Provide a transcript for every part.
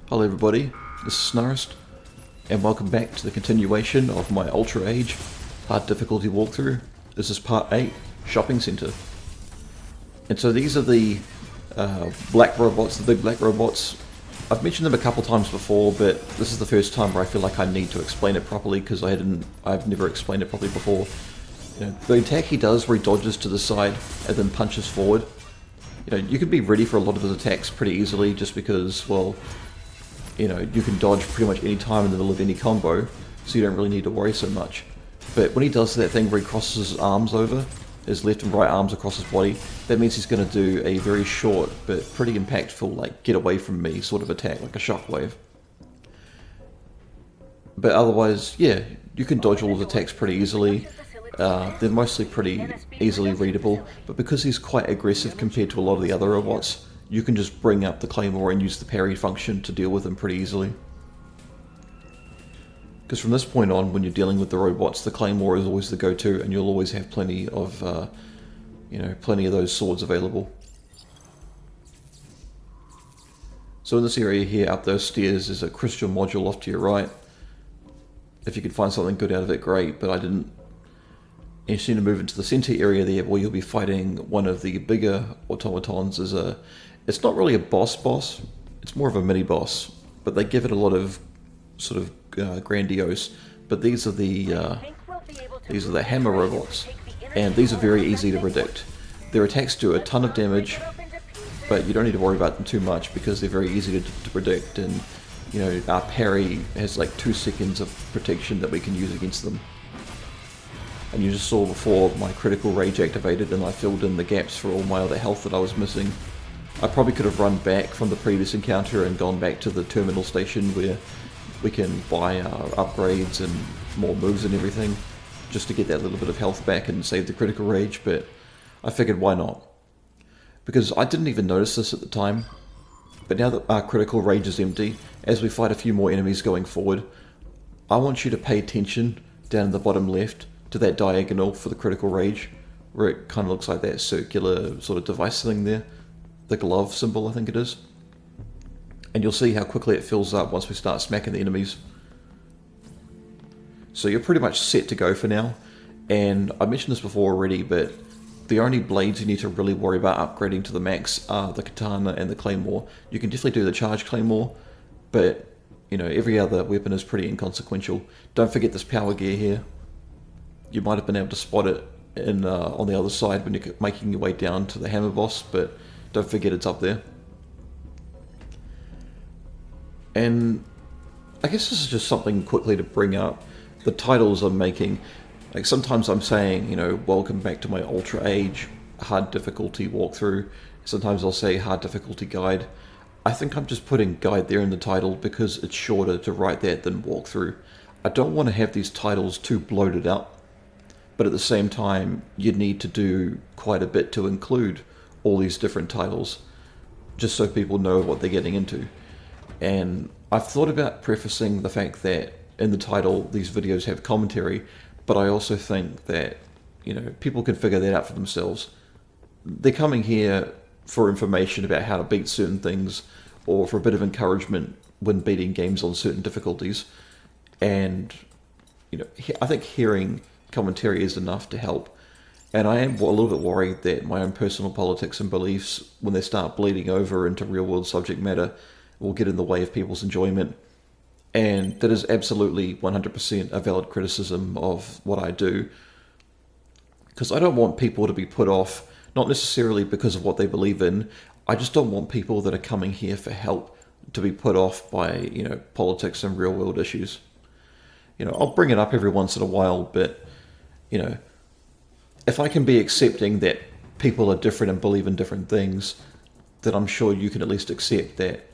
Hello everybody, this is Snarist, and welcome back to the continuation of my Ultra Age hard difficulty walkthrough. This is part 8, Shopping Centre. And so these are the black robots, the big black robots. I've mentioned them a couple times before, but this is the first time where I feel like I need to explain it properly because I've never explained it properly before. You know, the attack he does where he dodges to the side and then punches forward, you can be ready for a lot of his attacks pretty easily just because, well, you can dodge pretty much any time in the middle of any combo, so you don't really need to worry so much. But when he does that thing where he crosses his arms over, his left and right arms across his body, that means he's going to do a very short but pretty impactful, like, get away from me sort of attack, like a shockwave. But otherwise, yeah, you can dodge all his attacks pretty easily. They're mostly pretty easily readable, but because he's quite aggressive compared to a lot of the other robots, you can just bring up the Claymore and use the parry function to deal with them pretty easily. Because from this point on, when you're dealing with the robots, the Claymore is always the go-to, and you'll always have plenty of those swords available. So in this area here, up those stairs, is a crystal module off to your right. If you could find something good out of it, great, but I didn't. And you seem to move into the center area there, where you'll be fighting one of the bigger automatons. It's not really a boss, it's more of a mini-boss, but they give it a lot of sort of grandiose. But these are the hammer robots, and these are very easy to predict. Their attacks do a ton of damage, but you don't need to worry about them too much because they're very easy to predict, and our parry has like 2 seconds of protection that we can use against them. And you just saw before my critical rage activated and I filled in the gaps for all my other health that I was missing. I probably could have run back from the previous encounter and gone back to the terminal station where we can buy our upgrades and more moves and everything, just to get that little bit of health back and save the critical rage, but I figured why not? Because I didn't even notice this at the time, but now that our critical rage is empty, as we fight a few more enemies going forward, I want you to pay attention down in the bottom left to that diagonal for the critical rage, where it kind of looks like that circular sort of device thing there, the glove symbol I think it is. And you'll see how quickly it fills up once we start smacking the enemies. So you're pretty much set to go for now, and I mentioned this before already, but the only blades you need to really worry about upgrading to the max are the katana and the claymore. You can definitely do the charge claymore, but every other weapon is pretty inconsequential. Don't forget this power gear here. You might have been able to spot it on the other side when you're making your way down to the hammer boss, but don't forget it's up there. And I guess this is just something quickly to bring up. The titles I'm making, like sometimes I'm saying, welcome back to my Ultra Age hard difficulty walkthrough. Sometimes I'll say hard difficulty guide. I think I'm just putting guide there in the title because it's shorter to write that than walkthrough. I don't want to have these titles too bloated up, but at the same time, you need to do quite a bit to include all these different titles, just so people know what they're getting into. And I've thought about prefacing the fact that in the title, these videos have commentary, but I also think that, people can figure that out for themselves. They're coming here for information about how to beat certain things, or for a bit of encouragement when beating games on certain difficulties. And, I think hearing commentary is enough to help. And I am a little bit worried that my own personal politics and beliefs, when they start bleeding over into real world subject matter, will get in the way of people's enjoyment. And that is absolutely 100% a valid criticism of what I do. Because I don't want people to be put off, not necessarily because of what they believe in. I just don't want people that are coming here for help to be put off by, politics and real world issues. I'll bring it up every once in a while, but if I can be accepting that people are different and believe in different things, then I'm sure you can at least accept that,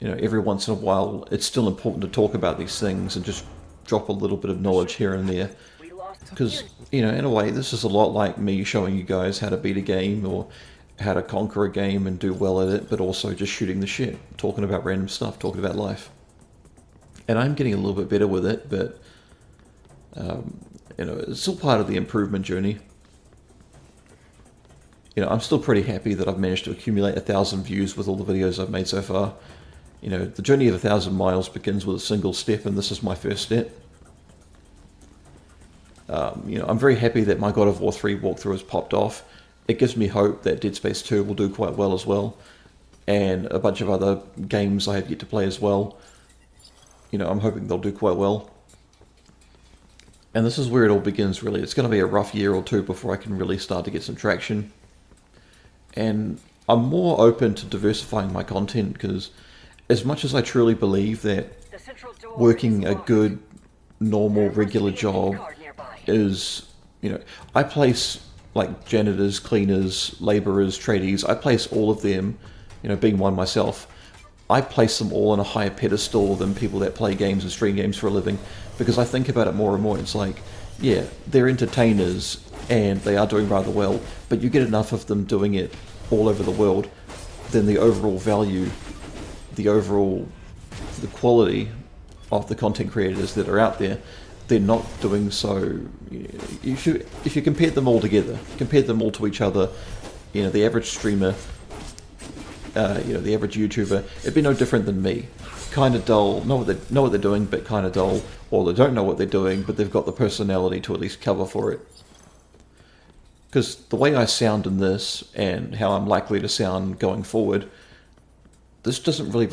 every once in a while it's still important to talk about these things and just drop a little bit of knowledge here and there. Because, in a way, this is a lot like me showing you guys how to beat a game or how to conquer a game and do well at it, but also just shooting the shit, talking about random stuff, talking about life. And I'm getting a little bit better with it, but it's still part of the improvement journey. I'm still pretty happy that I've managed to accumulate 1,000 views with all the videos I've made so far. You know, the journey of 1,000 miles begins with a single step, and this is my first step. You know, I'm very happy that my God of War 3 walkthrough has popped off. It gives me hope that Dead Space 2 will do quite well as well, and a bunch of other games I have yet to play as well. You know, I'm hoping they'll do quite well. And this is where it all begins, really. It's going to be a rough year or two before I can really start to get some traction. And I'm more open to diversifying my content, because as much as I truly believe that working a good, normal, regular job is, you know, I place like janitors, cleaners, labourers, tradies, I place all of them, you know, being one myself, I place them all on a higher pedestal than people that play games and stream games for a living, because I think about it more and more. It's like, yeah, they're entertainers and they are doing rather well, but you get enough of them doing it all over the world, then the overall value, the quality of the content creators that are out there, they're not doing so. If you compare them all together, compare them all to each other, you know, the average streamer, you know, the average YouTuber, it'd be no different than me. Kind of dull, know what they're doing, but kind of dull, or they don't know what they're doing, but they've got the personality to at least cover for it. Because the way I sound in this, and how I'm likely to sound going forward, this doesn't really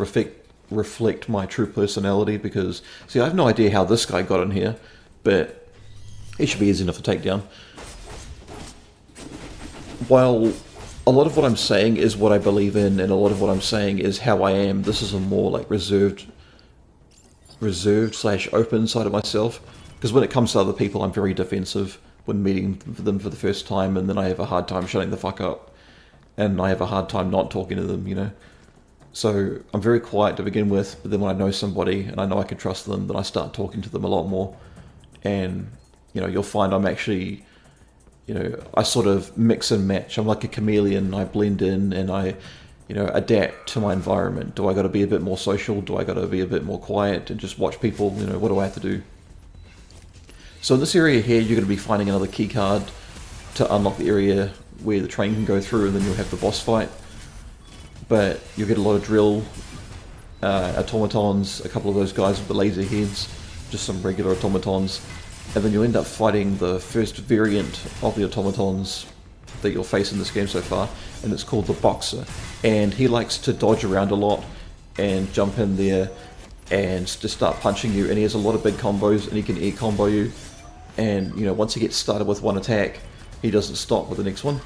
reflect my true personality, because, see, I have no idea how this guy got in here, but he should be easy enough to take down. While a lot of what I'm saying is what I believe in, and a lot of what I'm saying is how I am, this is a more like reserved / open side of myself, because when it comes to other people, I'm very defensive when meeting them for the first time, and then I have a hard time shutting the fuck up, and I have a hard time not talking to them, you know. So I'm very quiet to begin with, but then when I know somebody and I know I can trust them, then I start talking to them a lot more. And, you know, you'll find I'm actually, you know, I sort of mix and match. I'm like a chameleon. I blend in and I, you know, adapt to my environment. Do I got to be a bit more social? Do I got to be a bit more quiet and just watch people? You know, what do I have to do? So in this area here, you're going to be finding another key card to unlock the area where the train can go through, and then you'll have the boss fight. But you'll get a lot of drill, automatons, a couple of those guys with the laser heads, just some regular automatons, and then you'll end up fighting the first variant of the automatons that you'll face in this game so far, and it's called the Boxer. And he likes to dodge around a lot and jump in there and just start punching you, and he has a lot of big combos, and he can air combo you, and, you know, once he gets started with one attack, he doesn't stop with the next one.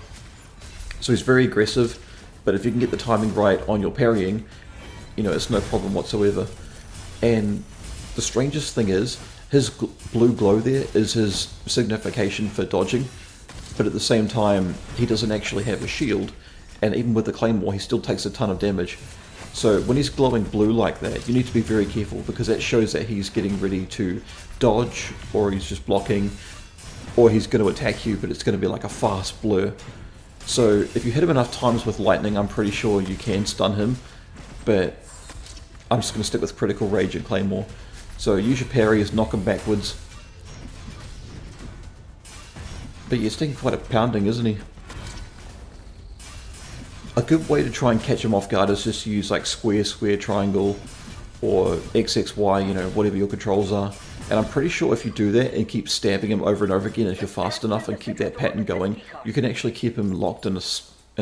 So he's very aggressive. But if you can get the timing right on your parrying, you know, it's no problem whatsoever. And the strangest thing is, his blue glow there is his signification for dodging, but at the same time, he doesn't actually have a shield, and even with the claymore, he still takes a ton of damage. So when he's glowing blue like that, you need to be very careful, because that shows that he's getting ready to dodge, or he's just blocking, or he's going to attack you, but it's going to be like a fast blur. So if you hit him enough times with lightning, I'm pretty sure you can stun him, but I'm just going to stick with critical rage and claymore. So use your parries, knock him backwards. But yeah, he's taking quite a pounding, isn't he? A good way to try and catch him off guard is just to use like square, triangle, or XXY, you know, whatever your controls are. And I'm pretty sure if you do that and keep stabbing him over and over again, if you're fast enough and keep that pattern going, you can actually keep him locked in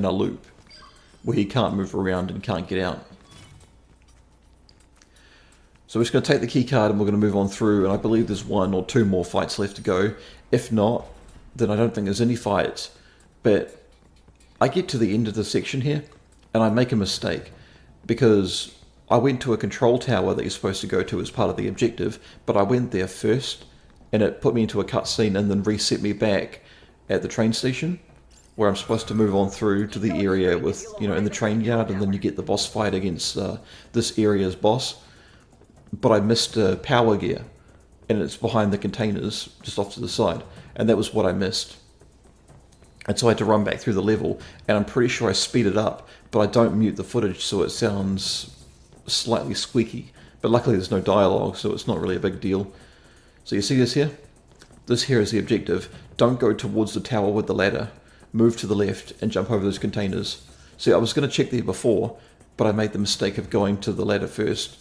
a loop where he can't move around and can't get out. So we're just going to take the key card and we're going to move on through, and I believe there's 1 or 2 more fights left to go. If not, then I don't think there's any fights. But I get to the end of the section here and I make a mistake, because I went to a control tower that you're supposed to go to as part of the objective, but I went there first, and it put me into a cutscene and then reset me back at the train station, where I'm supposed to move on through to the area with, you know, in the train yard, and then you get the boss fight against this area's boss. But I missed a power gear, and it's behind the containers, just off to the side, and that was what I missed. And so I had to run back through the level, and I'm pretty sure I speed it up, but I don't mute the footage so it sounds slightly squeaky, but luckily there's no dialogue, so it's not really a big deal. So you see this here? This here is the objective. Don't go towards the tower with the ladder. Move to the left and jump over those containers. See, I was going to check there before, but I made the mistake of going to the ladder first.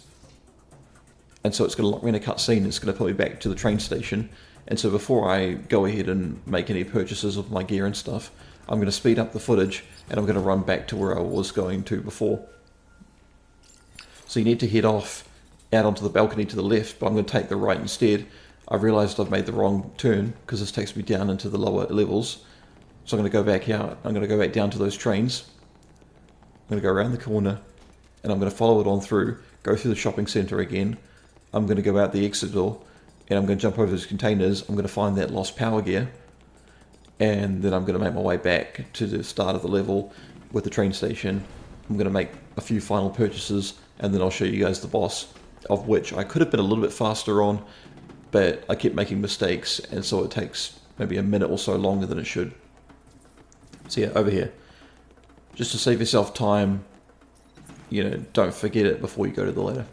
And so it's going to lock me in a cutscene. It's going to put me back to the train station. And so before I go ahead and make any purchases of my gear and stuff, I'm going to speed up the footage and I'm going to run back to where I was going to before. So you need to head off out onto the balcony to the left, but I'm going to take the right instead. I realised I've made the wrong turn because this takes me down into the lower levels. So I'm going to go back out. I'm going to go back down to those trains. I'm going to go around the corner and I'm going to follow it on through, go through the shopping centre again. I'm going to go out the exit door and I'm going to jump over those containers. I'm going to find that lost power gear and then I'm going to make my way back to the start of the level with the train station. I'm going to make a few final purchases and then I'll show you guys the boss, of which I could have been a little bit faster on, but I kept making mistakes and so it takes maybe a minute or so longer than it should. So yeah, over here. Just to save yourself time, don't forget it before you go to the ladder.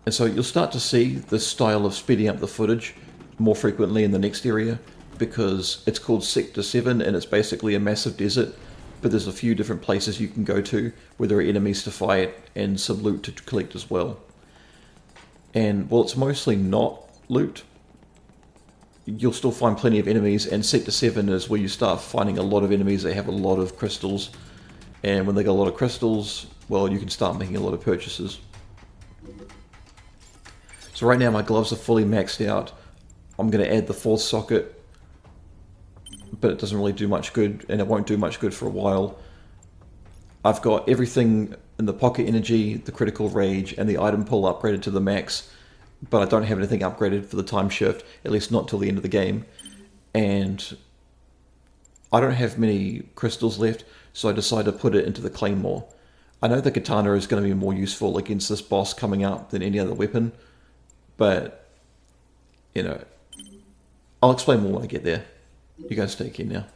And so you'll start to see this style of speeding up the footage more frequently in the next area because it's called Sector 7 and it's basically a massive desert, but there's a few different places you can go to where there are enemies to fight and some loot to collect as well. And while it's mostly not loot, you'll still find plenty of enemies, and Sector 7 is where you start finding a lot of enemies. They have a lot of crystals, and when they got a lot of crystals, well, you can start making a lot of purchases. So right now my gloves are fully maxed out. I'm going to add the fourth socket, but it doesn't really do much good, and it won't do much good for a while. I've got everything in the pocket energy, the critical rage, and the item pull upgraded to the max, but I don't have anything upgraded for the time shift, at least not till the end of the game. And I don't have many crystals left, so I decided to put it into the claymore. I know the katana is going to be more useful against this boss coming up than any other weapon, but, I'll explain more when I get there. You guys take care now.